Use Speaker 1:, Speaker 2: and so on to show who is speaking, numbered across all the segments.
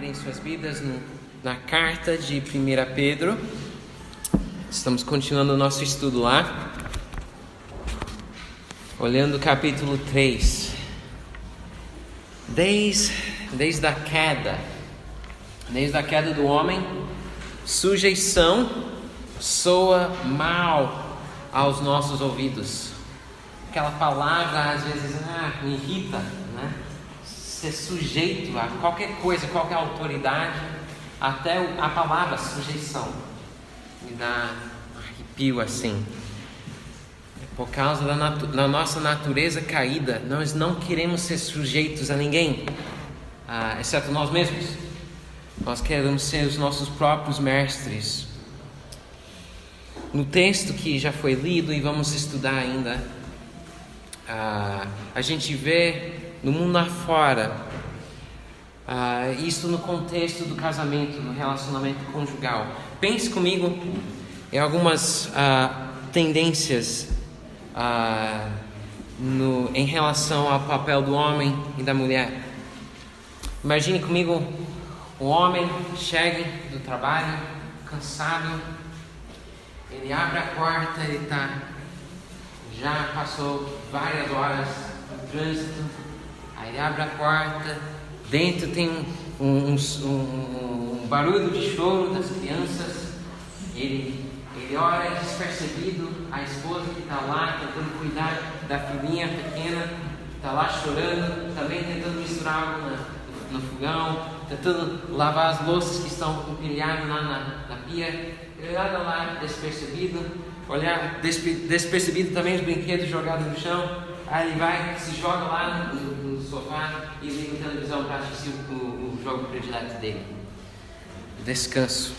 Speaker 1: abrirem suas Bíblias na carta de 1 Pedro. Estamos continuando o nosso estudo lá, olhando o capítulo 3. Desde a queda do homem, sujeição soa mal aos nossos ouvidos. Aquela palavra às vezes me irrita, né? Ser sujeito a qualquer coisa, qualquer autoridade, até a palavra sujeição me dá arrepio assim. Por causa da nossa natureza caída, nós não queremos ser sujeitos a ninguém, exceto nós mesmos. Nós queremos ser os nossos próprios mestres. No texto que já foi lido e vamos estudar ainda, a gente vê no mundo afora, isso no contexto do casamento, no relacionamento conjugal. Pense comigo em algumas tendências em relação ao papel do homem e da mulher. Imagine comigo um homem chega do trabalho, cansado, ele abre a porta, já passou várias horas no trânsito, aí ele abre a porta, dentro tem um barulho de choro das crianças, ele olha despercebido a esposa que está lá tentando cuidar da filhinha pequena, que está lá chorando, também tentando misturar água no fogão, tentando lavar as louças que estão empilhadas lá na pia. Ele olha lá despercebido, olhar despercebido também os brinquedos jogados no chão. Aí ele vai, se joga lá no sofá e liga a televisão para assistir o jogo predileto dele. Descanso.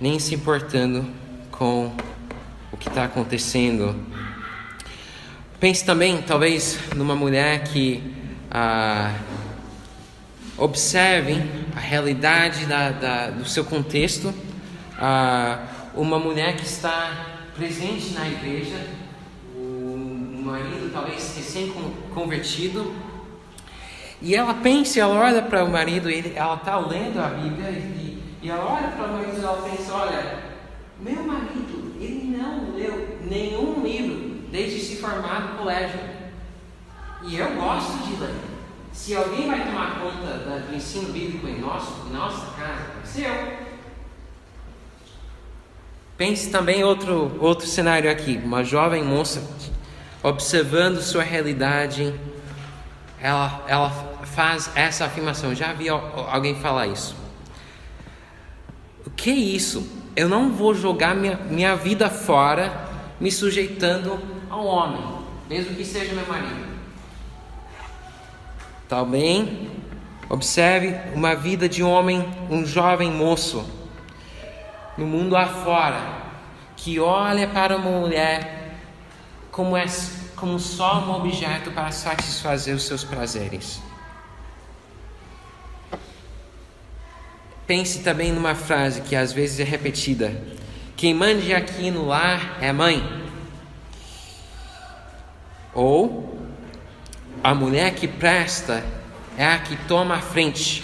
Speaker 1: Nem se importando com o que está acontecendo. Pense também, talvez, numa mulher que observe a realidade do seu contexto. Uma mulher que está presente na igreja, o marido talvez recém-convertido, e ela olha para o marido, ela está lendo a Bíblia, e ela olha para o marido e ela pensa: olha, meu marido, ele não leu nenhum livro desde se formar no colégio, e eu gosto de ler. Se alguém vai tomar conta do ensino bíblico em nossa casa, vai ser eu. Pense também outro cenário aqui. Uma jovem moça observando sua realidade, ela faz essa afirmação. Já vi alguém falar isso. O que é isso? Eu não vou jogar minha vida fora me sujeitando ao homem, mesmo que seja meu marido. Também observe uma vida de homem, um jovem moço no mundo afora, que olha para uma mulher como só um objeto para satisfazer os seus prazeres. Pense também numa frase que às vezes é repetida: quem mande aqui no lar é a mãe. Ou a mulher que presta é a que toma a frente,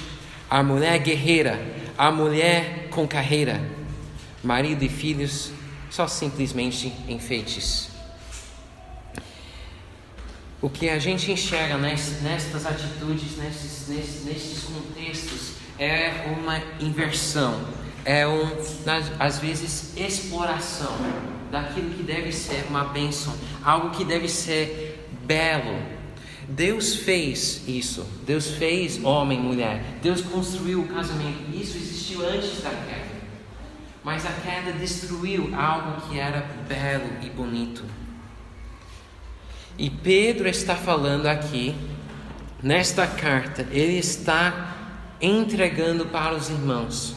Speaker 1: a mulher guerreira, a mulher com carreira. Marido e filhos só simplesmente enfeites. O que a gente enxerga nestas atitudes, nesses contextos, é uma inversão, às vezes exploração daquilo que deve ser uma bênção, algo que deve ser belo. Deus fez isso, Deus fez homem e mulher, Deus construiu o casamento, isso existiu antes da queda, mas a queda destruiu algo que era belo e bonito. E Pedro está falando aqui, nesta carta, ele está entregando para os irmãos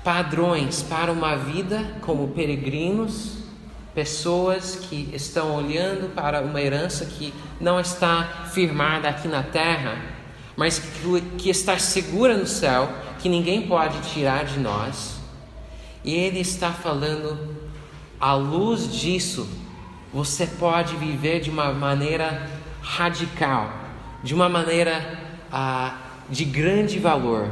Speaker 1: padrões para uma vida como peregrinos, pessoas que estão olhando para uma herança que não está firmada aqui na terra, mas que está segura no céu, que ninguém pode tirar de nós. E ele está falando, à luz disso, você pode viver de uma maneira radical, de uma maneira de grande valor.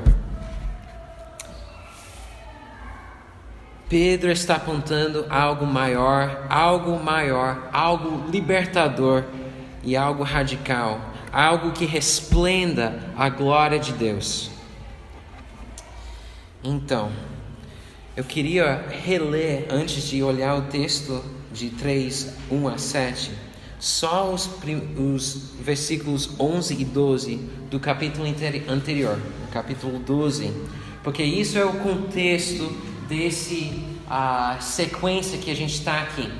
Speaker 1: Pedro está apontando algo maior, algo libertador e algo radical, algo que resplenda a glória de Deus. Então, eu queria reler, antes de olhar o texto de 3, 1 a 7, só os versículos 11 e 12 do capítulo anterior, o capítulo 12, porque isso é o contexto desse sequência que a gente está aqui.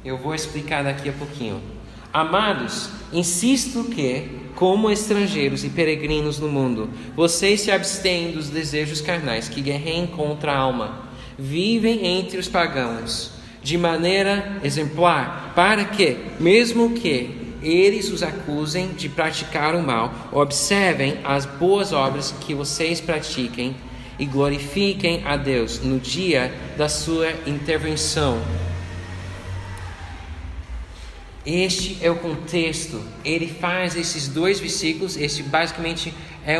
Speaker 1: Eu vou explicar daqui a pouquinho. Amados, insisto que, como estrangeiros e peregrinos no mundo, vocês se abstêm dos desejos carnais que guerreiam contra a alma. Vivem entre os pagãos de maneira exemplar, para que, mesmo que eles os acusem de praticar o mal, observem as boas obras que vocês pratiquem e glorifiquem a Deus no dia da sua intervenção. Este é o contexto. Ele faz esses dois versículos. Este basicamente é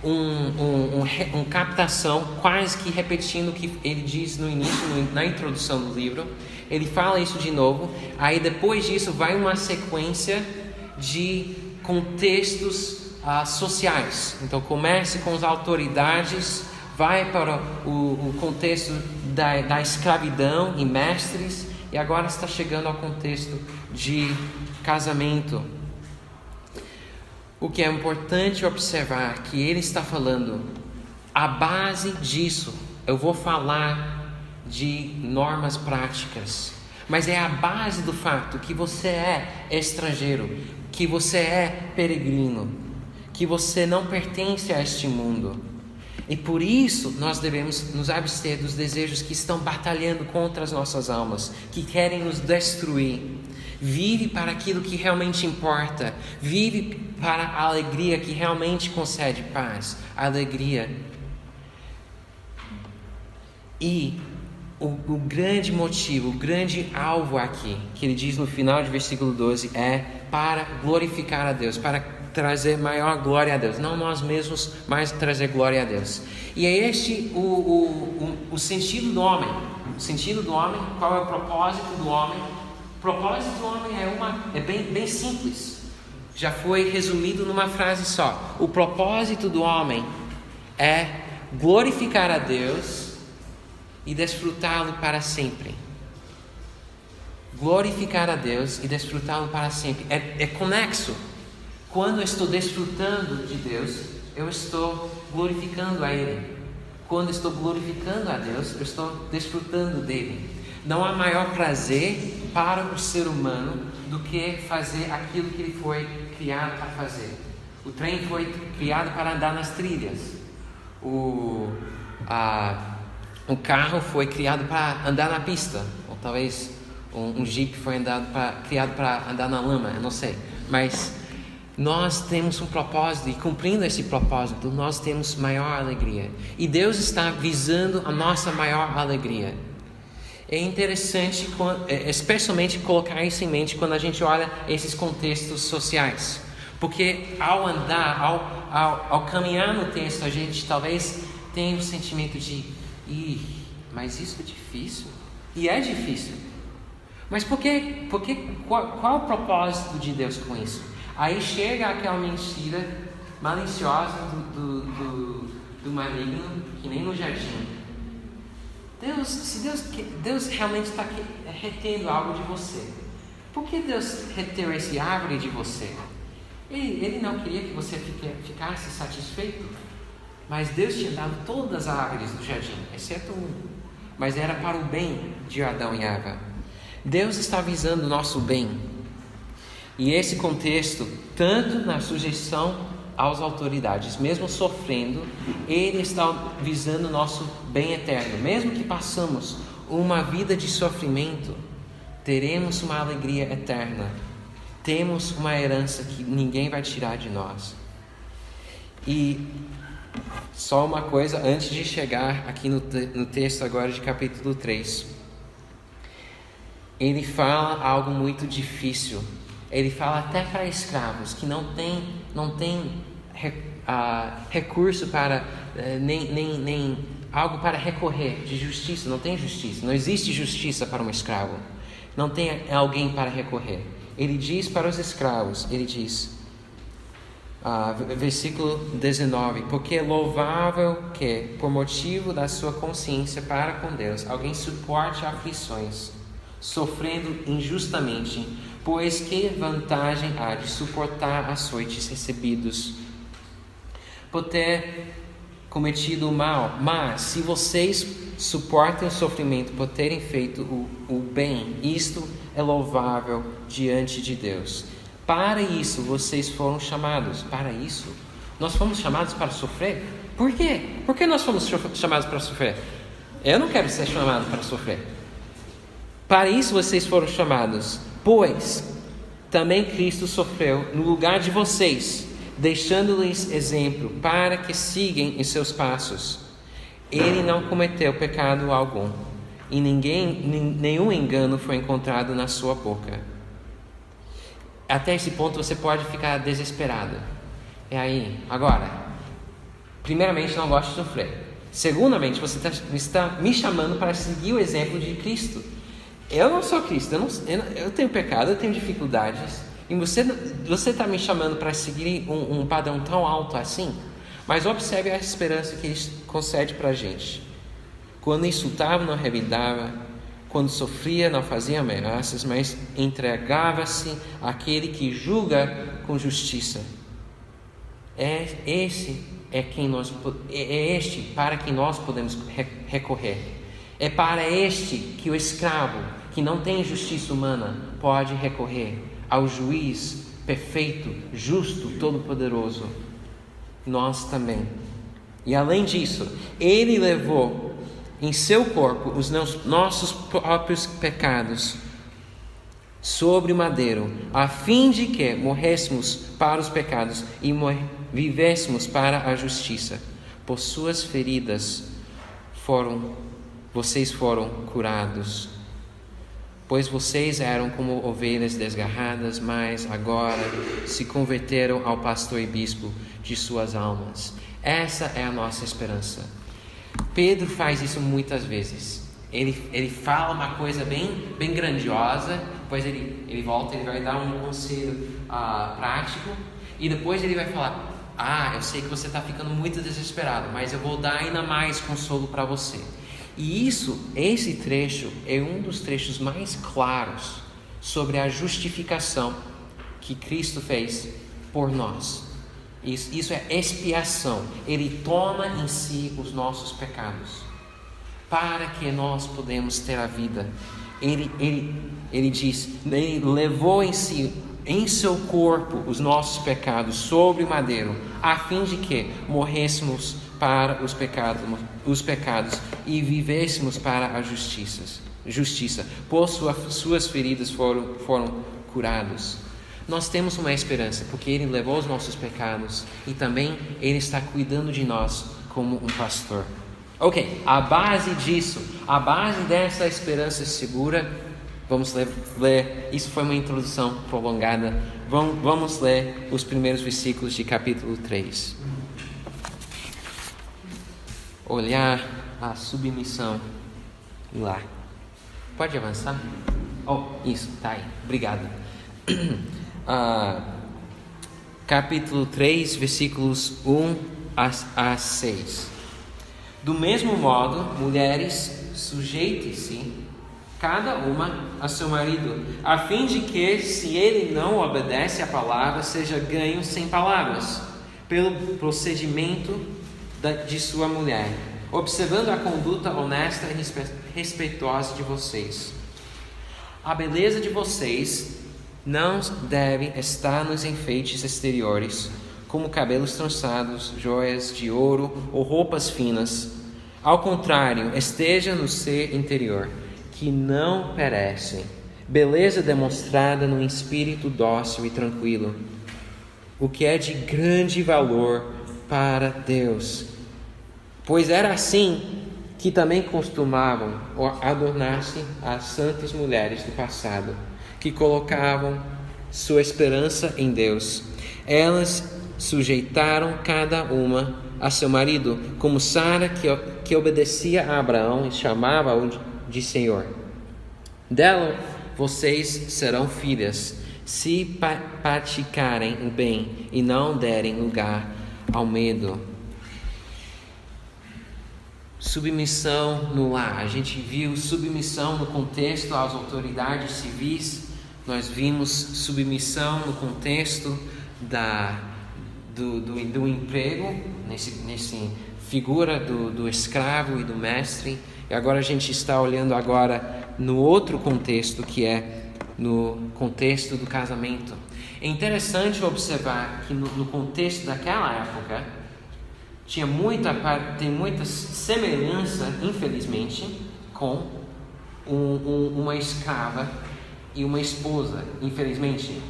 Speaker 1: uma captação, quase que repetindo o que ele diz no início, na introdução do livro. Ele fala isso de novo. Aí depois disso vai uma sequência de contextos sociais. Então começa com as autoridades, vai para o contexto da escravidão e mestres, e agora está chegando ao contexto de casamento. O que é importante observar que ele está falando, a base disso, eu vou falar de normas práticas, mas é a base do fato que você é estrangeiro, que você é peregrino, que você não pertence a este mundo. E por isso nós devemos nos abster dos desejos que estão batalhando contra as nossas almas, que querem nos destruir. Vive para aquilo que realmente importa. Vive para a alegria que realmente concede paz, alegria. E o grande motivo, o grande alvo aqui, que ele diz no final de versículo 12, é para glorificar a Deus, para trazer maior glória a Deus, não nós mesmos, mas trazer glória a Deus. E é este o sentido do homem. O sentido do homem, qual é o propósito do homem? O propósito do homem é bem simples. Já foi resumido numa frase só. O propósito do homem é glorificar a Deus e desfrutá-lo para sempre. Glorificar a Deus e desfrutá-lo para sempre. É conexo. Quando eu estou desfrutando de Deus, eu estou glorificando a Ele. Quando eu estou glorificando a Deus, eu estou desfrutando dele. Não há maior prazer para o ser humano do que fazer aquilo que ele foi criado para fazer. O trem foi criado para andar nas trilhas. O carro foi criado para andar na pista. Ou talvez um Jeep foi criado para andar na lama, eu não sei. Mas nós temos um propósito, e cumprindo esse propósito, nós temos maior alegria. E Deus está visando a nossa maior alegria. É interessante, especialmente, colocar isso em mente quando a gente olha esses contextos sociais. Porque ao andar, ao caminhar no texto, a gente talvez tenha um sentimento de: mas isso é difícil. E é difícil. Mas qual é o propósito de Deus com isso? Aí chega aquela mentira maliciosa do maligno, que nem no jardim. Se Deus realmente está retendo algo de você, por que Deus reteu esse árvore de você? Ele não queria que você ficasse satisfeito, mas Deus tinha dado todas as árvores do jardim, exceto uma, mas era para o bem de Adão e Eva. Deus está visando o nosso bem. E esse contexto, tanto na sujeição às autoridades, mesmo sofrendo, Ele está visando o nosso bem eterno. Mesmo que passamos uma vida de sofrimento, teremos uma alegria eterna. Temos uma herança que ninguém vai tirar de nós. E só uma coisa, antes de chegar aqui no texto agora de capítulo 3. Ele fala algo muito difícil. Ele fala até para escravos que não tem recurso para, nem algo para recorrer de justiça. Não tem justiça, não existe justiça para um escravo. Não tem alguém para recorrer. Ele diz para os escravos, ele diz, versículo 19: porque é louvável que, por motivo da sua consciência para com Deus, alguém suporte aflições, sofrendo injustamente, pois que vantagem há de suportar açoites recebidos por ter cometido o mal? Mas se vocês suportam o sofrimento por terem feito o bem, isto é louvável diante de Deus. Para isso vocês foram chamados. Para isso nós fomos chamados para sofrer. Por quê? Por que nós fomos chamados para sofrer? Eu não quero ser chamado para sofrer. Para isso vocês foram chamados, pois também Cristo sofreu no lugar de vocês, deixando-lhes exemplo para que sigam em seus passos. Ele não cometeu pecado algum, e nenhum engano foi encontrado na sua boca. Até esse ponto você pode ficar desesperado. E aí, agora, primeiramente, não gosto de sofrer. Segundamente, você está me chamando para seguir o exemplo de Cristo. Eu não sou Cristo, eu tenho pecado, eu tenho dificuldades. E você está me chamando para seguir um padrão tão alto assim? Mas observe a esperança que Ele concede para a gente. Quando insultava, não revidava. Quando sofria, não fazia ameaças, mas entregava-se àquele que julga com justiça. É este para quem nós podemos recorrer. É para este que o escravo, que não tem justiça humana, pode recorrer, ao juiz perfeito, justo, todo-poderoso. Nós também. E além disso, Ele levou em seu corpo os nossos próprios pecados sobre o madeiro, a fim de que morrêssemos para os pecados e vivêssemos para a justiça. Por suas feridas vocês foram curados. Pois vocês eram como ovelhas desgarradas, mas agora se converteram ao pastor e bispo de suas almas. Essa é a nossa esperança. Pedro faz isso muitas vezes. Ele fala uma coisa bem grandiosa, depois ele volta, ele vai dar um conselho prático, e depois ele vai falar: eu sei que você está ficando muito desesperado, mas eu vou dar ainda mais consolo para você. E esse trecho é um dos trechos mais claros sobre a justificação que Cristo fez por nós. Isso é expiação. Ele toma em si os nossos pecados para que nós podemos ter a vida. Ele diz, ele levou em si, em seu corpo, os nossos pecados sobre o madeiro, a fim de que morrêssemos para os pecados e vivêssemos para a justiça. Por suas feridas foram curados. Nós temos uma esperança, porque Ele levou os nossos pecados e também Ele está cuidando de nós como um pastor. Ok, a base dessa esperança segura, vamos ler, isso foi uma introdução prolongada, vamos ler os primeiros versículos de capítulo 3. Olhar a submissão lá. Pode avançar? Isso, tá aí, obrigado. Capítulo 3, versículos 1 a 6. Do mesmo modo, mulheres, sujeite-se cada uma a seu marido, a fim de que, se ele não obedece à palavra, seja ganho sem palavras, pelo procedimento de sua mulher, observando a conduta honesta e respeitosa de vocês. A beleza de vocês não deve estar nos enfeites exteriores, como cabelos trançados, joias de ouro ou roupas finas. Ao contrário, esteja no ser interior, que não perece, beleza demonstrada num espírito dócil e tranquilo, o que é de grande valor para Deus. Pois era assim que também costumavam adornar-se as santas mulheres do passado, que colocavam sua esperança em Deus. Elas sujeitaram cada uma a seu marido, como Sara, que obedecia a Abraão e chamava-o de Senhor. Dela vocês serão filhas, se praticarem o bem e não derem lugar ao medo. Submissão no lar. A gente viu submissão no contexto às autoridades civis. Nós vimos submissão no contexto do emprego, nesse figura do escravo e do mestre. E agora a gente está olhando agora no outro contexto, que é no contexto do casamento. É interessante observar que no contexto daquela época tem muita semelhança, infelizmente, com uma escrava e uma esposa. Infelizmente,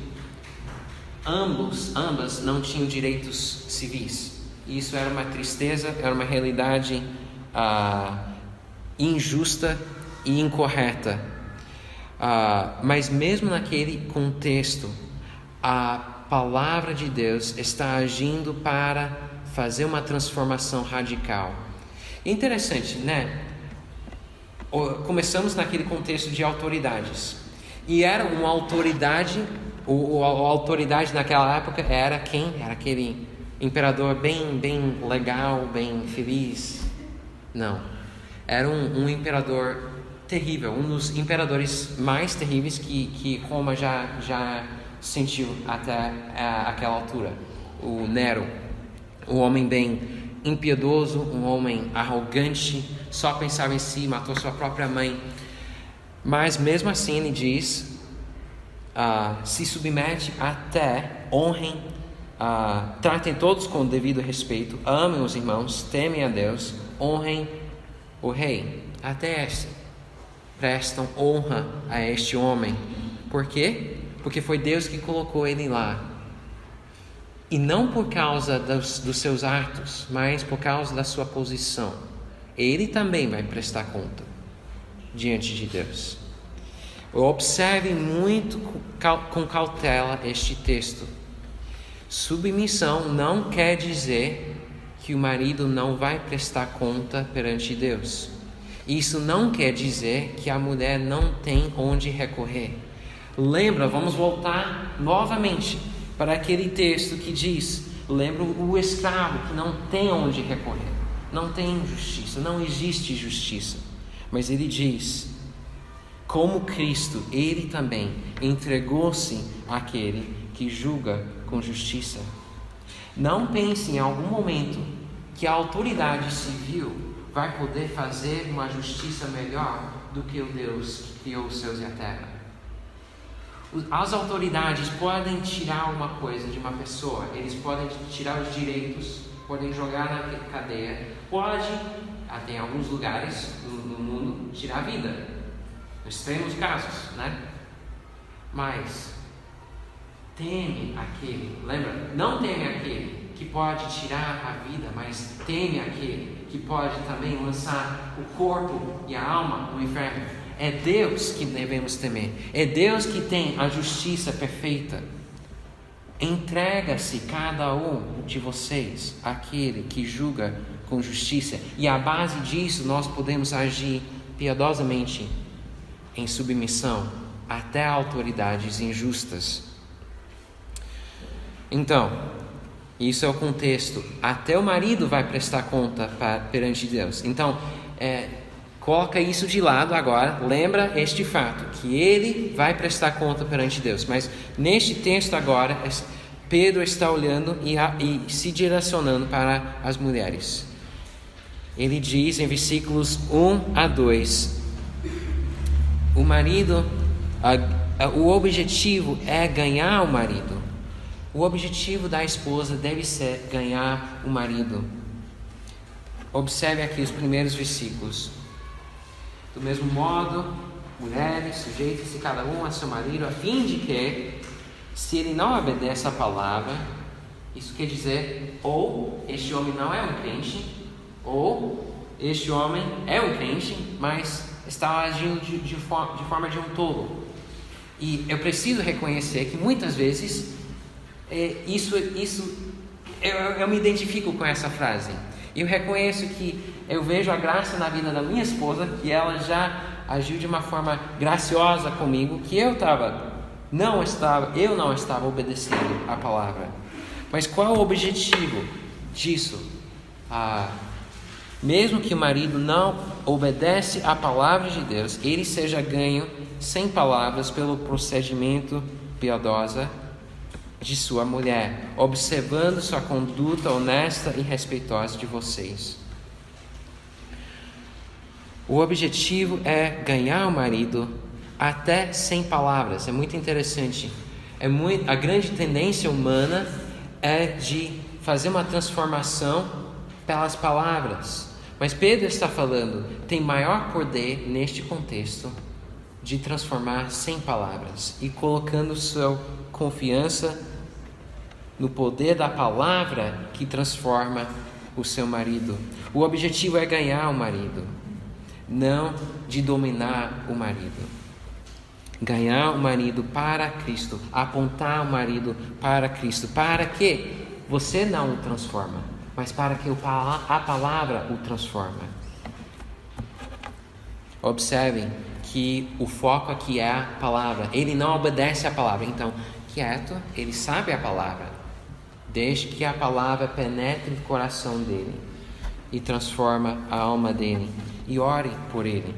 Speaker 1: ambas não tinham direitos civis. Isso era uma tristeza, era uma realidade injusta e incorreta. Mas mesmo naquele contexto, a palavra de Deus está agindo para fazer uma transformação radical. É interessante, né? Começamos naquele contexto de autoridades. E era uma autoridade, a autoridade naquela época era quem? Era aquele imperador bem legal, bem feliz? Não. Era um imperador terrível, um dos imperadores mais terríveis que Roma já sentiu até aquela altura. O Nero, um homem bem impiedoso, um homem arrogante, só pensava em si, matou sua própria mãe. Mas mesmo assim ele diz, se submete até, honrem, tratem todos com devido respeito, amem os irmãos, temem a Deus, honrem o rei. Até prestam honra a este homem. Por quê? Porque foi Deus que colocou ele lá. E não por causa dos seus atos, mas por causa da sua posição. Ele também vai prestar conta diante de Deus. Observe muito com cautela este texto. Submissão não quer dizer que o marido não vai prestar conta perante Deus. Isso não quer dizer que a mulher não tem onde recorrer. Lembra, vamos voltar novamente para aquele texto que diz, lembra o escravo que não tem onde recorrer, não tem justiça, não existe justiça. Mas ele diz, como Cristo, ele também entregou-se àquele que julga com justiça. Não pense em algum momento que a autoridade civil vai poder fazer uma justiça melhor do que o Deus que criou os céus e a terra. As autoridades podem tirar alguma coisa de uma pessoa, eles podem tirar os direitos, podem jogar na cadeia, pode, até em alguns lugares no mundo, tirar a vida, nos extremos casos, né? Mas teme aquele, lembra? Não teme aquele que pode tirar a vida, mas teme aquele que pode também lançar o corpo e a alma no inferno. É Deus que devemos temer. É Deus que tem a justiça perfeita. Entrega-se cada um de vocês àquele que julga com justiça. E à base disso nós podemos agir piedosamente em submissão até a autoridades injustas. Então, isso é o contexto. Até o marido vai prestar conta perante Deus. Então, coloca isso de lado agora, lembra este fato, que ele vai prestar conta perante Deus. Mas neste texto agora, Pedro está olhando e se direcionando para as mulheres. Ele diz em versículos 1 a 2, o marido, o objetivo é ganhar o marido. O objetivo da esposa deve ser ganhar o marido. Observe aqui os primeiros versículos. Do mesmo modo, mulheres, sujeitem-se cada um a seu marido, a fim de que, se ele não obedece a palavra, isso quer dizer, ou este homem não é um crente, ou este homem é um crente, mas está agindo de forma de um tolo. E eu preciso reconhecer que muitas vezes isso eu me identifico com essa frase. Eu reconheço que eu vejo a graça na vida da minha esposa, que ela já agiu de uma forma graciosa comigo, que eu não estava obedecendo a palavra. Mas qual é o objetivo disso? Mesmo que o marido não obedece à palavra de Deus, ele seja ganho sem palavras pelo procedimento piedoso de sua mulher, observando sua conduta honesta e respeitosa de vocês. O objetivo é ganhar o marido até sem palavras. É muito interessante. A grande tendência humana é de fazer uma transformação pelas palavras. Mas Pedro está falando, tem maior poder neste contexto de transformar sem palavras e colocando sua confiança no poder da palavra que transforma o seu marido. O objetivo é ganhar o marido, não de dominar o marido. Ganhar o marido para Cristo, apontar o marido para Cristo, para que você não o transforma, mas para que a palavra o transforma. Observem que o foco aqui é a palavra. Ele não obedece à palavra, então, quieto, ele sabe a palavra. Deixe que a palavra penetre no coração dele e transforma a alma dele. E ore por ele.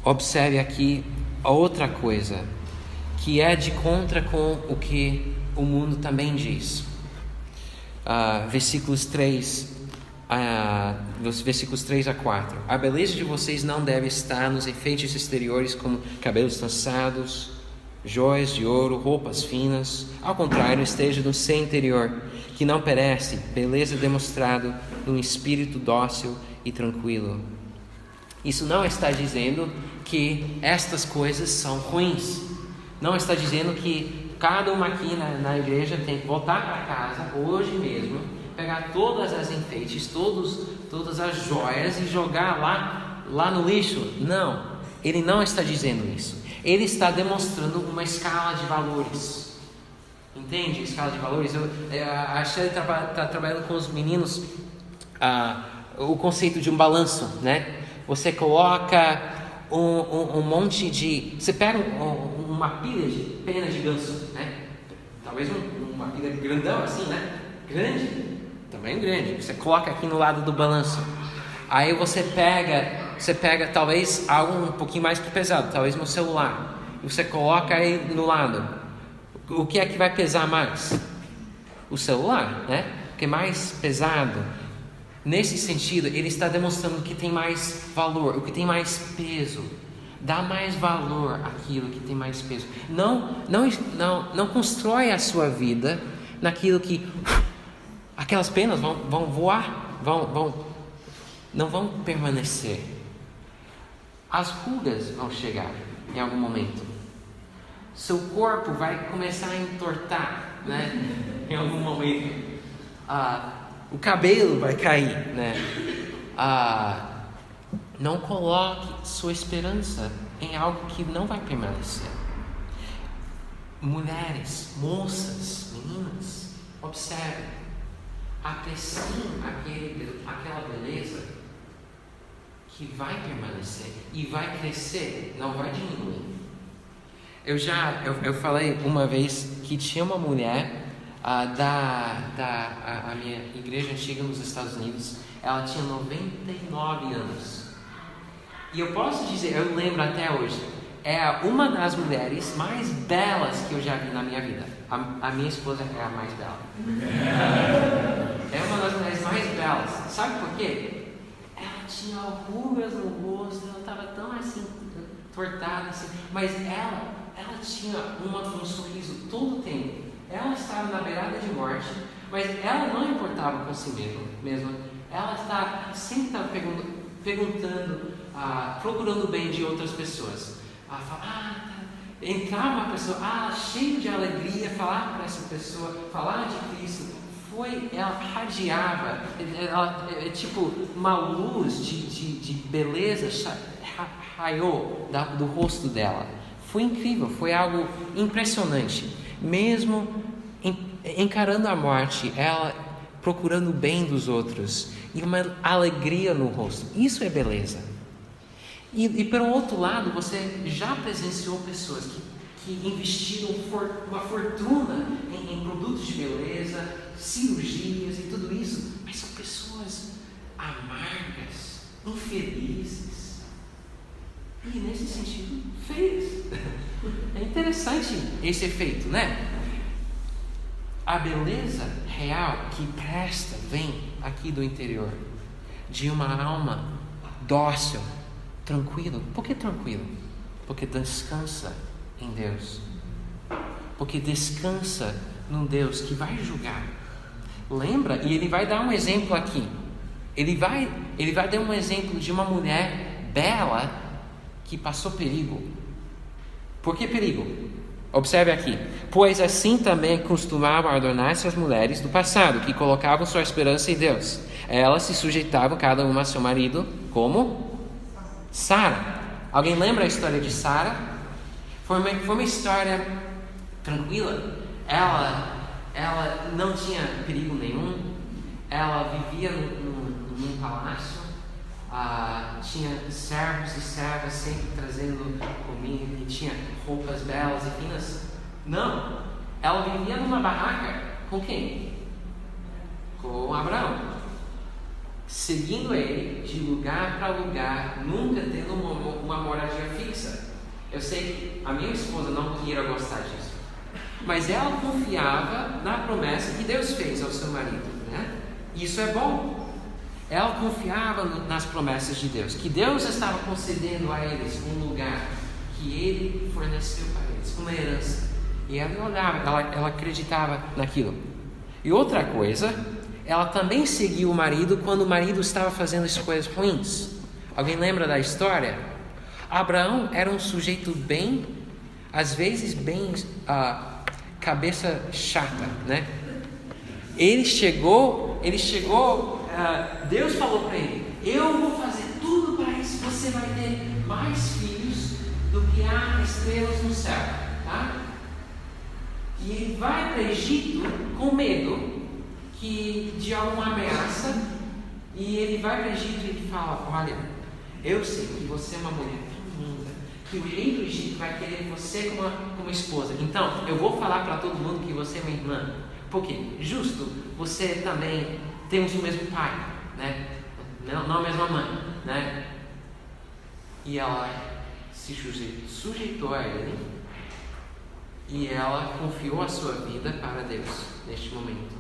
Speaker 1: Observe aqui outra coisa, que é de contra com o que o mundo também diz. Versículos 3 a 4. A beleza de vocês não deve estar nos enfeites exteriores como cabelos trançados, joias de ouro, roupas finas. Ao contrário, esteja no ser interior, que não perece, beleza demonstrada num espírito dócil e tranquilo. Isso não está dizendo que estas coisas são ruins. Não está dizendo que cada uma aqui na igreja tem que voltar para casa hoje mesmo, pegar todas as enfeites, todas as joias e jogar lá no lixo. Não, ele não está dizendo isso. Ele está demonstrando uma escala de valores. Entende? Escala de valores. A Shelly está trabalhando com os meninos o conceito de um balanço, né? Você coloca um monte de... Você pega uma pilha de pena de ganso, né? Talvez uma pilha grandão assim, né? Grande, também grande. Você coloca aqui no lado do balanço. Aí você pega talvez algo um pouquinho mais pesado, talvez meu celular. E você coloca aí no lado. O que é que vai pesar mais? O celular, né? Porque é mais pesado. Nesse sentido, ele está demonstrando que tem mais valor, o que tem mais peso. Dá mais valor àquilo que tem mais peso. Não constrói a sua vida naquilo que aquelas penas vão voar, não vão permanecer. As rugas vão chegar em algum momento. Seu corpo vai começar a entortar, né? Em algum momento. O cabelo vai cair, né? Não coloque sua esperança em algo que não vai permanecer. Mulheres, moças, meninas, observem. Apreciem aquela beleza que vai permanecer e vai crescer, não vai diminuir. Eu falei uma vez que tinha uma mulher a minha igreja antiga nos Estados Unidos. Ela tinha 99 anos. E eu posso dizer, eu lembro até hoje, é uma das mulheres mais belas que eu já vi na minha vida. A minha esposa é a mais bela. É uma das mulheres mais belas. Sabe por quê? Ela tinha rugas no rosto, ela estava tão assim, tortada assim. Mas ela tinha um sorriso todo o tempo. Ela estava na beirada de morte, mas ela não importava com si mesma. Ela sempre perguntando, procurando o bem de outras pessoas. Entrava uma pessoa, cheio de alegria, falar para essa pessoa, falar de Cristo. Ela radiava, ela, tipo uma luz de beleza raiou do rosto dela. Foi incrível, foi algo impressionante. mesmo encarando a morte, ela procurando o bem dos outros e uma alegria no rosto. Isso é beleza. E pelo outro lado, você já presenciou pessoas que investiram uma fortuna em produtos de beleza, cirurgias e tudo isso, mas são pessoas amargas, infelizes e, nesse sentido, feias. É interessante esse efeito, né? A beleza real que presta vem aqui do interior, de uma alma dócil, tranquilo. Por que tranquilo? Porque descansa em Deus. Porque descansa num Deus que vai julgar. Lembra? E ele vai dar um exemplo aqui. Ele vai dar um exemplo de uma mulher bela que passou perigo. Por que perigo? Observe aqui. Pois assim também costumavam adornar-se as mulheres do passado, que colocavam sua esperança em Deus. Elas se sujeitavam cada uma a seu marido, como Sara. Alguém lembra a história de Sara? Foi uma história tranquila. Ela não tinha perigo nenhum. Ela vivia num palácio. Tinha servos e servas sempre trazendo comida, e tinha roupas belas e finas. Não, ela vivia numa barraca. Com quem? Com Abraão, seguindo ele de lugar para lugar, nunca tendo uma moradia fixa. Eu sei que a minha esposa não queira gostar disso, mas ela confiava na promessa que Deus fez ao seu marido, né? Isso é bom. Ela confiava nas promessas de Deus, que Deus estava concedendo a eles um lugar que Ele forneceu para eles, uma herança. E ela olhava, ela acreditava naquilo. E outra coisa, ela também seguiu o marido quando o marido estava fazendo escolhas ruins. Alguém lembra da história? Abraão era um sujeito bem, às vezes bem cabeça chata, né? Ele chegou, Deus falou para ele: eu vou fazer tudo para isso, você vai ter mais filhos do que há estrelas no céu, tá? E ele vai para o Egito com medo de alguma ameaça, e ele vai para o Egito e ele fala: olha, eu sei que você é uma mulher tão linda, que o rei do Egito vai querer você como esposa, então eu vou falar para todo mundo que você é minha irmã. Por quê? Justo, você também temos o mesmo pai, né? Não a mesma mãe, né? E ela se sujeitou a ele, e ela confiou a sua vida para Deus neste momento.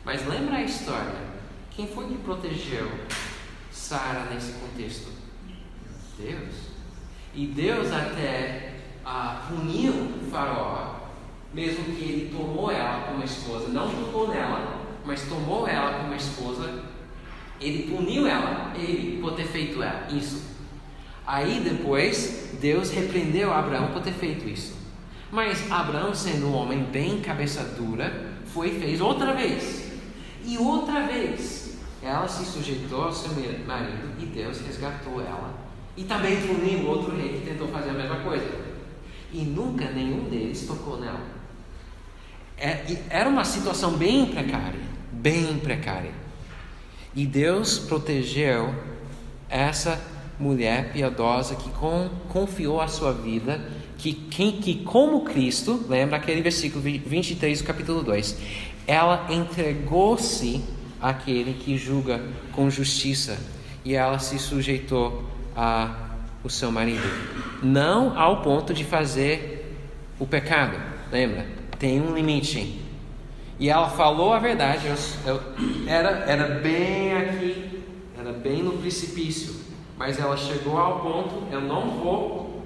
Speaker 1: Mas lembra a história? Quem foi que protegeu Sara nesse contexto? Deus. E Deus até puniu o faraó, mesmo que ele tomou ela como esposa, não tocou nela, mas tomou ela como esposa. Ele puniu ela, ele por ter feito isso. Aí depois Deus repreendeu Abraão por ter feito isso. Mas Abraão, sendo um homem bem cabeça dura, fez outra vez. E outra vez ela se sujeitou ao seu marido, e Deus resgatou ela. E também puniu o outro rei que tentou fazer a mesma coisa. E nunca nenhum deles tocou nela. Era uma situação bem precária. E Deus protegeu essa mulher piedosa que confiou a sua vida, que como Cristo, lembra aquele versículo 23 do capítulo 2, ela entregou-se àquele que julga com justiça, e ela se sujeitou ao seu marido, não ao ponto de fazer o pecado, lembra? Tem um limite. E ela falou a verdade. Era bem aqui, era bem no precipício, mas ela chegou ao ponto: eu não vou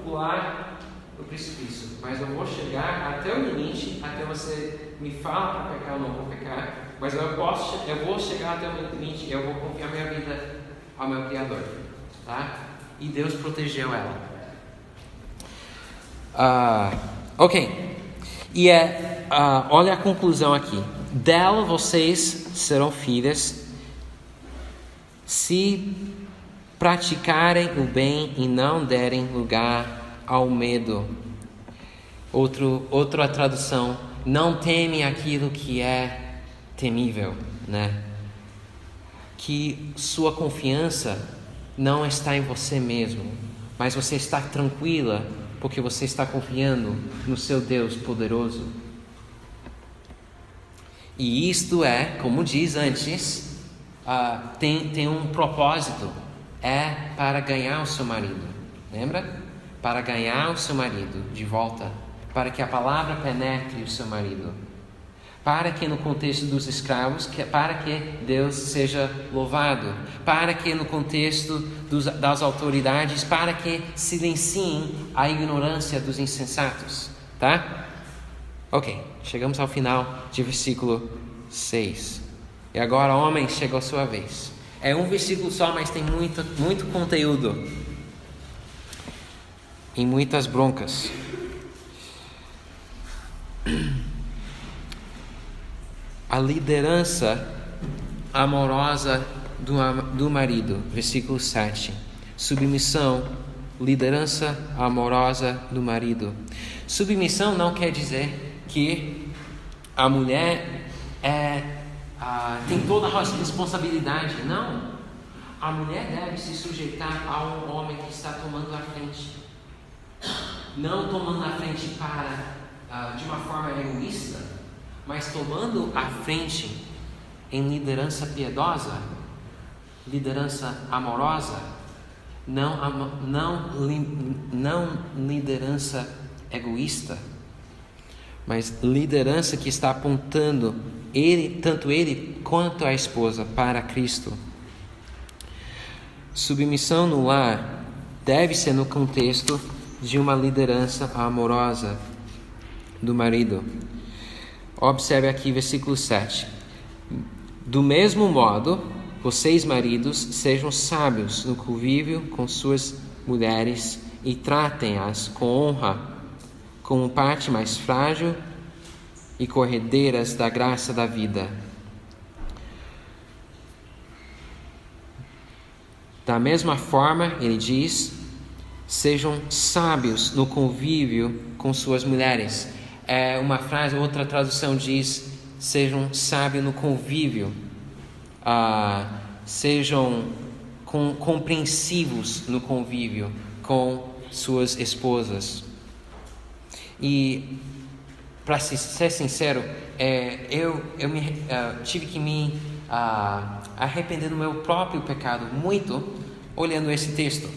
Speaker 1: pular no precipício, mas eu vou chegar até o limite, até você me fala para pecar, eu não vou pecar, mas eu vou chegar até o limite, eu vou confiar minha vida ao meu Criador, tá? E Deus protegeu ela. Ok. E olha a conclusão aqui: dela vocês serão filhas, se praticarem o bem e não derem lugar ao medo. Outra tradução, não teme aquilo que é temível, né? Que sua confiança não está em você mesmo, mas você está tranquila porque você está confiando no seu Deus poderoso. E isto é, como diz antes, tem um propósito, é para ganhar o seu marido, lembra? Para ganhar o seu marido de volta, para que a palavra penetre o seu marido, para que no contexto dos escravos, para que Deus seja louvado, para que no contexto das autoridades, para que silenciem a ignorância dos insensatos, tá? Ok, chegamos ao final de versículo 6. E agora, homens, chegou a sua vez. É um versículo só, mas tem muito conteúdo e muitas broncas. A liderança amorosa do marido, versículo 7. Submissão, liderança amorosa do marido. Submissão não quer dizer que a mulher tem toda a responsabilidade. Não. A mulher deve se sujeitar a um homem que está tomando a frente. Não tomando a frente de uma forma egoísta, mas tomando a frente em liderança piedosa, liderança amorosa, não liderança egoísta, mas liderança que está apontando tanto ele quanto a esposa para Cristo. Submissão no lar deve ser no contexto de uma liderança amorosa do marido. Observe aqui versículo 7. Do mesmo modo, vocês maridos sejam sábios no convívio com suas mulheres e tratem-as com honra, como parte mais frágil e corredeiras da graça da vida. Da mesma forma, ele diz, sejam sábios no convívio com suas mulheres. É uma frase, outra tradução diz, sejam sábios no convívio, sejam compreensivos no convívio com suas esposas. E, para ser sincero, eu tive que me arrepender do meu próprio pecado muito olhando esse texto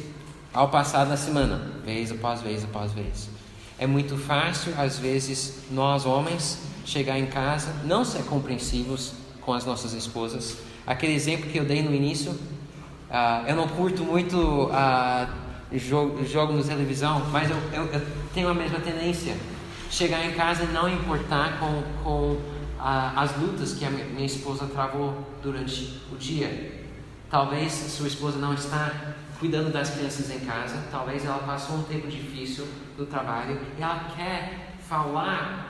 Speaker 1: ao passar da semana, vez após vez após vez. É muito fácil, às vezes, nós homens chegar em casa, não ser compreensivos com as nossas esposas. Aquele exemplo que eu dei no início, eu não curto muito jogo na televisão, mas eu tenho a mesma tendência. Chegar em casa e não importar com as lutas que a minha esposa travou durante o dia. Talvez sua esposa não está cuidando das crianças em casa, talvez ela passou um tempo difícil do trabalho e ela quer falar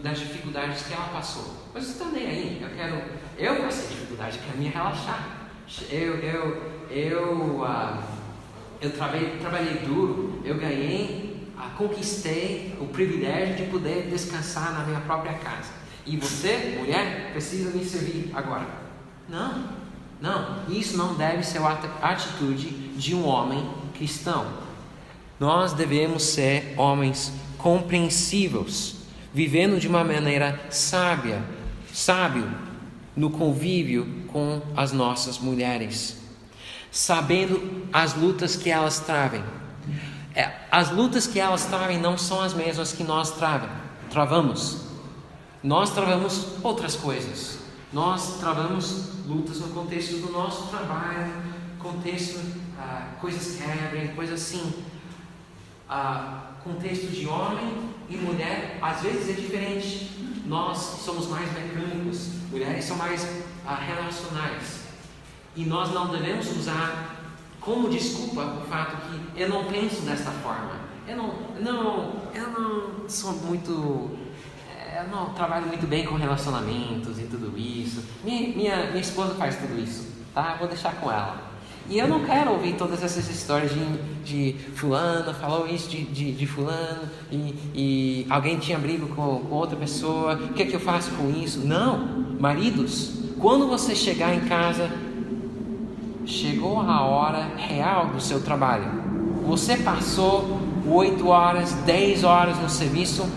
Speaker 1: das dificuldades que ela passou. Mas você está nem aí, eu passei dificuldade, quero me relaxar. Eu trabalhei duro, eu conquistei o privilégio de poder descansar na minha própria casa. E você, mulher, precisa me servir agora. Não, isso não deve ser a atitude de um homem cristão. Nós devemos ser homens compreensivos, vivendo de uma maneira sábio no convívio com as nossas mulheres, sabendo as lutas que elas travem. As lutas que elas travem não são as mesmas que nós travamos. Nós travamos outras coisas. Nós travamos lutas no contexto do nosso trabalho, contexto, coisas quebrem, coisas assim. Contexto de homem e mulher, às vezes é diferente. Nós somos mais mecânicos, mulheres são mais relacionais. E nós não devemos usar como desculpa o fato que eu não penso desta forma. Eu não sou muito... Eu não trabalho muito bem com relacionamentos e tudo isso. Minha esposa faz tudo isso, tá? Eu vou deixar com ela. E eu não quero ouvir todas essas histórias de fulano falou isso de fulano e alguém tinha briga com outra pessoa. O que é que eu faço com isso? Não, maridos, quando você chegar em casa, chegou a hora real do seu trabalho. Você passou 8 horas, 10 horas no serviço.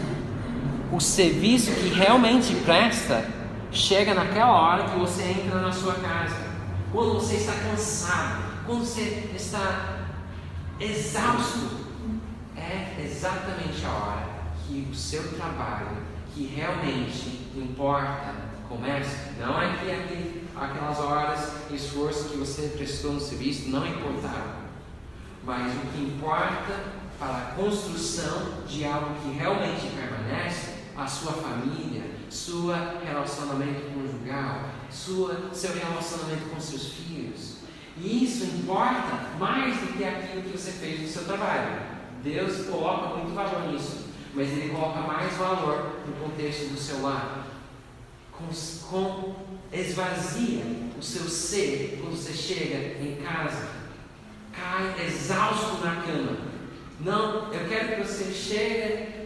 Speaker 1: O serviço que realmente presta chega naquela hora que você entra na sua casa. Quando você está cansado, quando você está exausto, é exatamente a hora que o seu trabalho, que realmente importa, começa. Não é que aquelas horas de esforço que você prestou no serviço não importaram, mas o que importa para a construção de algo que realmente permanece, a sua família, seu relacionamento conjugal, seu relacionamento com seus filhos. E isso importa mais do que aquilo que você fez no seu trabalho. Deus coloca muito valor nisso, mas Ele coloca mais valor no contexto do seu lar. Esvazia o seu ser quando você chega em casa, cai exausto na cama. Não, eu quero que você chegue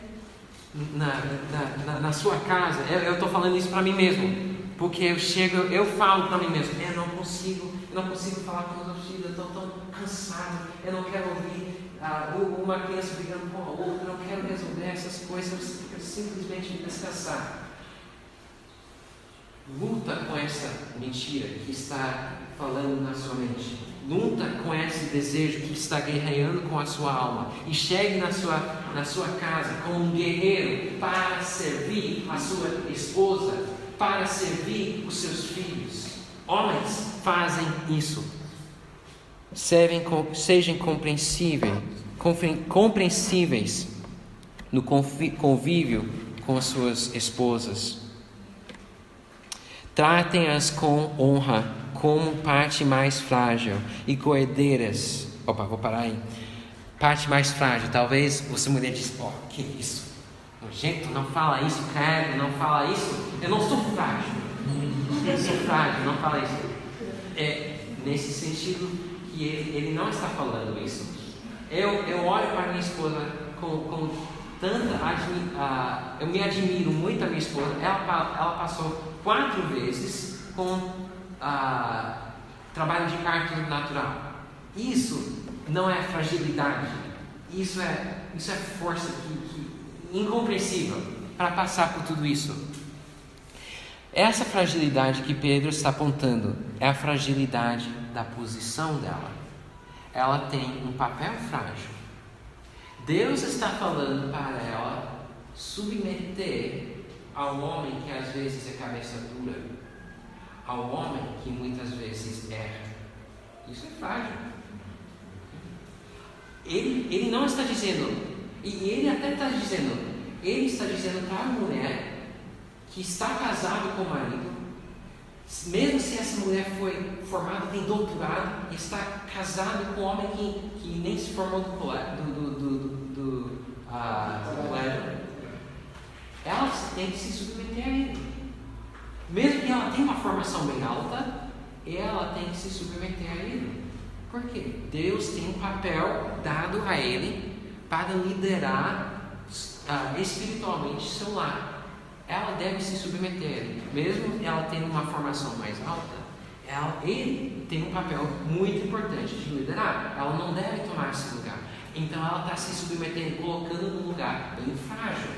Speaker 1: na sua casa. Eu estou falando isso para mim mesmo, porque eu falo para mim mesmo, eu não consigo falar com meus filhos, eu estou tão cansado, eu não quero ouvir uma criança brigando com a outra, eu não quero resolver essas coisas, eu simplesmente me descansar. Luta com essa mentira que está falando na sua mente. Luta com esse desejo que está guerreando com a sua alma. E chegue na sua casa como um guerreiro para servir a sua esposa, para servir os seus filhos. Homens fazem isso. Sejam compreensíveis no convívio com as suas esposas. Tratem-as com honra, como parte mais frágil e coerdeiras. Vou parar aí. Parte mais frágil. Talvez você mulher diz, que isso? Nojento, não fala isso, credo, não fala isso. Eu não sou frágil. Eu sou frágil, não fala isso. É nesse sentido que ele não está falando isso. Eu olho para minha esposa com tanta eu me admiro muito a minha esposa. Ela passou 4 vezes com trabalho de parto natural. Isso não é fragilidade. Isso é força incompreensível para passar por tudo isso. Essa fragilidade que Pedro está apontando é a fragilidade da posição dela. Ela tem um papel frágil. Deus está falando para ela submeter ao homem que às vezes é cabeça dura, ao homem que muitas vezes erra. Isso é frágil. Ele não está dizendo, e ele até está dizendo, ele está dizendo para a mulher que está casada com o marido, mesmo se essa mulher foi formada, tem doutorado, está casada com um homem que nem se formou do colégio, ela tem que se submeter a ele. Mesmo que ela tenha uma formação bem alta, ela tem que se submeter a ele. Por quê? Deus tem um papel dado a ele para liderar espiritualmente seu lar. Ela deve se submeter a ele. Mesmo ela tendo uma formação mais alta, ele tem um papel muito importante de liderar. Ela não deve tomar esse lugar. Então ela está se submetendo, colocando num lugar bem frágil,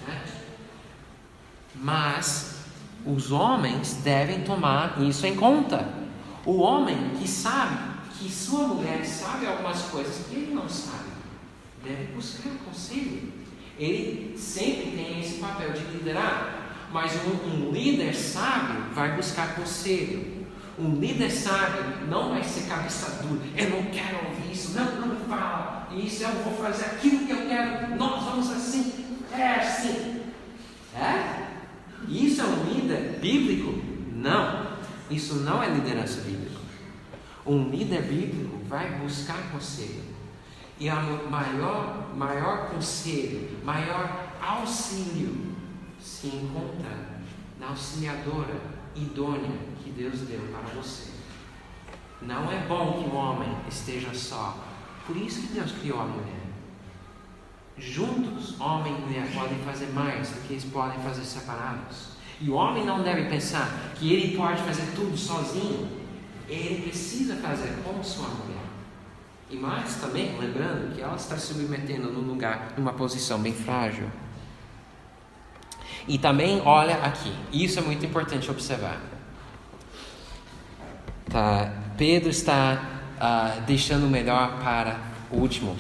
Speaker 1: né? Mas os homens devem tomar isso em conta. O homem que sabe que sua mulher sabe algumas coisas que ele não sabe, deve buscar conselho. Ele sempre tem esse papel de liderar, mas um líder sábio vai buscar conselho. Um líder sábio não vai ser cabeça dura. Eu não quero ouvir isso, não me fala isso, eu vou fazer aquilo que eu quero, nós vamos assim, é assim. Isso é um líder bíblico? Não, isso não é liderança bíblica. Um líder bíblico vai buscar conselho. E o maior conselho, maior auxílio se encontra na auxiliadora idônea que Deus deu para você. Não é bom que o homem esteja só. Por isso que Deus criou a mulher. Juntos, homem e mulher podem fazer mais do que eles podem fazer separados. E o homem não deve pensar que ele pode fazer tudo sozinho. Ele precisa fazer com sua mulher. E mais também, lembrando que ela está se submetendo numa posição bem frágil. E também, olha aqui, isso é muito importante observar. Tá? Pedro está deixando o melhor para o último.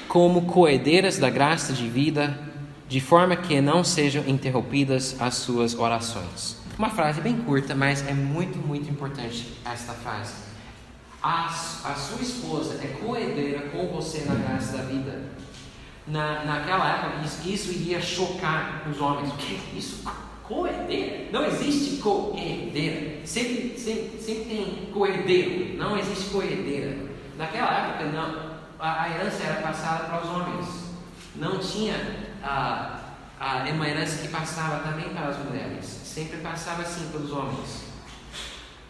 Speaker 1: Como coerdeiras da graça de vida, de forma que não sejam interrompidas as suas orações. Uma frase bem curta, mas é muito, muito importante esta frase. A sua esposa é coerdeira com você na graça da vida. Naquela época, isso iria chocar os homens. O que é isso? Coerdeira? Não existe coerdeira. Sempre tem coerdeiro. Não existe coerdeira. Naquela época, não. A herança era passada para os homens. Não tinha uma herança que passava também para as mulheres. Sempre passava assim pelos homens.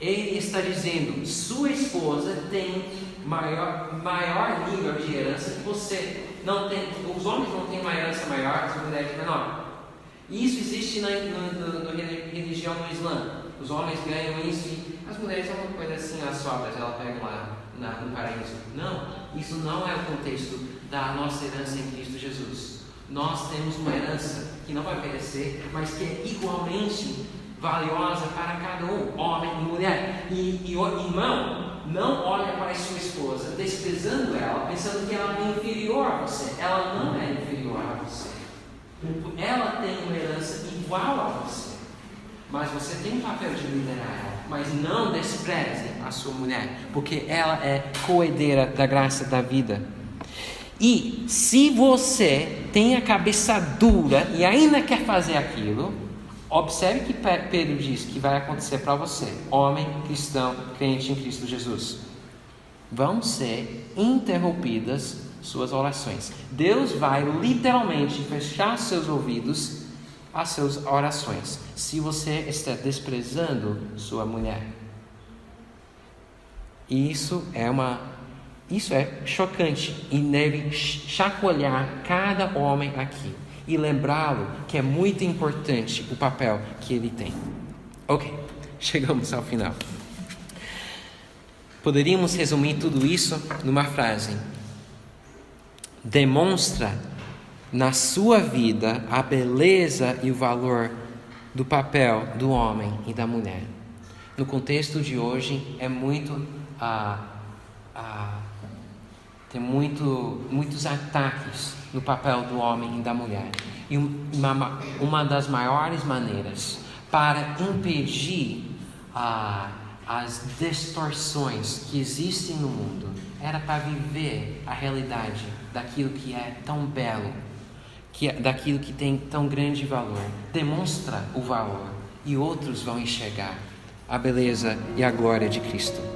Speaker 1: Ele está dizendo: sua esposa tem maior nível de herança que você. Não tem, os homens não têm uma herança maior, as mulheres menor. Isso existe na religião do Islã. Os homens ganham isso e as mulheres são uma coisa assim, as sobras, ela pega lá no paraíso. Não, isso não é o contexto da nossa herança em Cristo Jesus. Nós temos uma herança que não vai perecer, mas que é igualmente valiosa para cada um, homem e mulher. E o irmão, não olha para a sua esposa desprezando ela, pensando que ela é inferior a você. Ela não é inferior a você. Ela tem uma herança igual a você. Mas você tem um papel de liderar ela. Mas não despreze a sua mulher, porque ela é coerdeira da graça da vida. E se você tem a cabeça dura e ainda quer fazer aquilo, observe que Pedro diz que vai acontecer para você, homem, cristão, crente em Cristo Jesus. Vão ser interrompidas suas orações. Deus vai literalmente fechar seus ouvidos às suas orações, se você está desprezando sua mulher. Isso é chocante e deve chacoalhar cada homem aqui e lembrá-lo que é muito importante o papel que ele tem. Ok, chegamos ao final. Poderíamos resumir tudo isso numa frase: demonstra na sua vida a beleza e o valor do papel do homem e da mulher. No contexto de hoje é tem muitos ataques no papel do homem e da mulher. E uma das maiores maneiras para impedir as distorções que existem no mundo era para viver a realidade daquilo que é tão belo, daquilo que tem tão grande valor. Demonstra o valor e outros vão enxergar a beleza e a glória de Cristo.